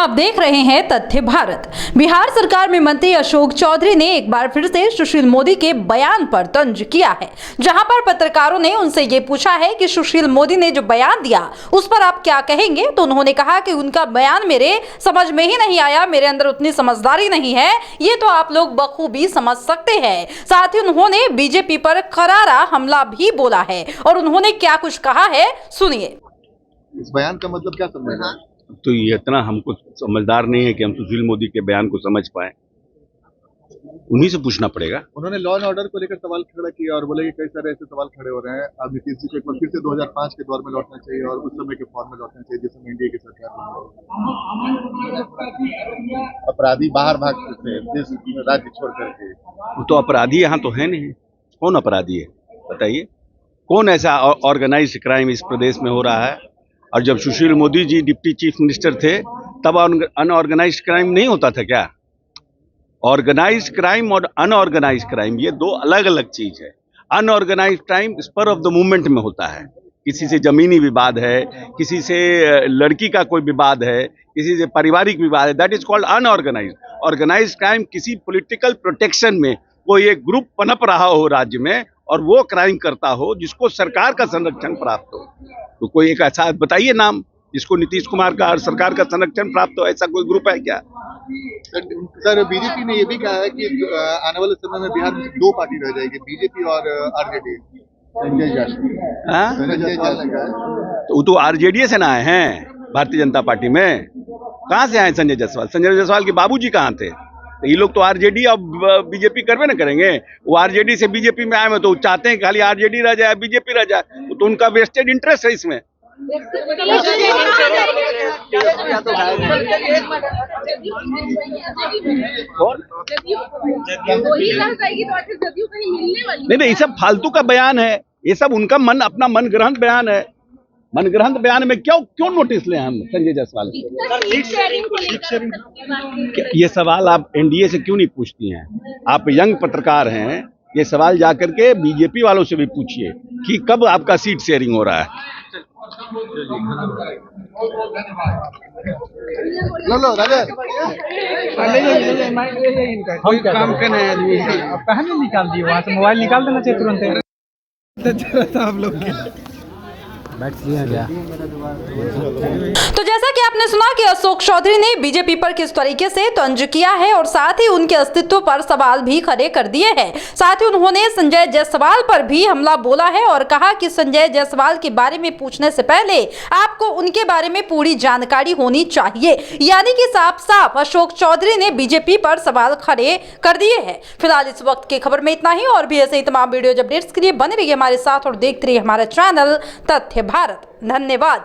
आप देख रहे हैं तथ्य भारत। बिहार सरकार में मंत्री अशोक चौधरी ने एक बार फिर से सुशील मोदी के बयान पर तंज किया है, जहां पर पत्रकारों ने उनसे ये पूछा है कि सुशील मोदी ने जो बयान दिया उस पर आप क्या कहेंगे। तो उन्होंने कहा कि उनका बयान मेरे समझ में ही नहीं आया, मेरे अंदर उतनी समझदारी नहीं है, ये तो आप लोग बखूबी समझ सकते हैं। साथ ही उन्होंने बीजेपी पर करारा हमला भी बोला है और उन्होंने क्या कुछ कहा है, सुनिए। इस बयान का मतलब क्या समझ रहे हैं? तो ये इतना हमको समझदार नहीं है कि हम सुशील मोदी के बयान को समझ पाए, उन्हीं से पूछना पड़ेगा। उन्होंने लॉ एंड ऑर्डर को लेकर सवाल खड़ा किया और बोले कि कई सारे ऐसे सवाल खड़े हो रहे हैं। अब नीतीश जी को एक बार फिर से 2005 के दौर में लौटना चाहिए और उस समय के फॉर्म में लौटना चाहिए जिस समय एनडीए की सरकार बनी। अपराधी बाहर भाग सकते हैं देश राज्य छोड़ करके। तो अपराधी यहाँ तो है नहीं। कौन अपराधी है बताइए? कौन ऐसा ऑर्गेनाइज्ड क्राइम इस प्रदेश में हो रहा है? और जब Sushil Modi ji deputy chief minister थे तब अनऑर्गेनाइज्ड क्राइम नहीं होता था क्या? ऑर्गेनाइज्ड क्राइम और अनऑर्गेनाइज्ड क्राइम ये दो अलग अलग चीज है। Unorganised crime spur of the movement में होता है, किसी से जमीनी विवाद है, किसी से लड़की का कोई विवाद है, किसी से पारिवारिक विवाद है, that is called unorganised. Organised crime किसी पॉलिटिकल प्रोटेक्शन में कोई एक ग्रुप पनप रहा हो राज्य में और वो क्राइम करता हो जिसको सरकार का संरक्षण प्राप्त हो। तो कोई एक ऐसा बताइए नाम जिसको नीतीश कुमार का और सरकार का संरक्षण प्राप्त हो, ऐसा कोई ग्रुप है क्या? सर बीजेपी ने यह भी कहा है कि आने वाले समय में बिहार में दो पार्टी रह जाएगी, बीजेपी और आरजेडी। संजय जायसवाल ने कहा है। तो वो तो आरजेडी से ना आए हैं भारतीय जनता पार्टी में। कहाँ से आए संजय जायसवाल? संजय जायसवाल के बाबूजी कहाँ थे? तो ये लोग तो आरजेडी और बीजेपी करवे ना करेंगे। वो आरजेडी से बीजेपी में आए हैं तो चाहते हैं खाली आरजेडी रह जाए, बीजेपी रह जाए, तो उनका वेस्टेड इंटरेस्ट है इसमें। नहीं, ये सब फालतू का बयान है, ये सब उनका अपना मन ग्रंथ बयान है। मन ग्रंथ बयान में क्यों नोटिस लें हम संजय जायसवाल को? ये सवाल आप एनडीए से क्यों नहीं पूछती हैं? आप यंग पत्रकार हैं, ये सवाल जाकर के बीजेपी वालों से भी पूछिए कि कब आपका सीट शेयरिंग हो रहा है। लो राजा हम काम करने आदमी है, अब कहाँ नहीं निकाल दिए? वहाँ से मोबाइल निकाल देना चाहिए तुरंत। आप लोग तो जैसा कि आपने सुना कि अशोक चौधरी ने बीजेपी पर किस तरीके से तंज किया है और साथ ही उनके अस्तित्व पर सवाल भी खड़े कर दिए हैं। साथ ही उन्होंने संजय जायसवाल पर भी हमला बोला है और कहा कि संजय जायसवाल के बारे में पूछने से पहले आपको उनके बारे में पूरी जानकारी होनी चाहिए। यानी कि साफ साफ अशोक चौधरी ने बीजेपी पर सवाल खड़े कर दिए हैं। फिलहाल इस वक्त की खबर में इतना ही, और भी ऐसे ही तमाम वीडियो अपडेट्स के लिए बने रहिए हमारे साथ और देखते रहिए हमारा चैनल तथ्य भारत। धन्यवाद।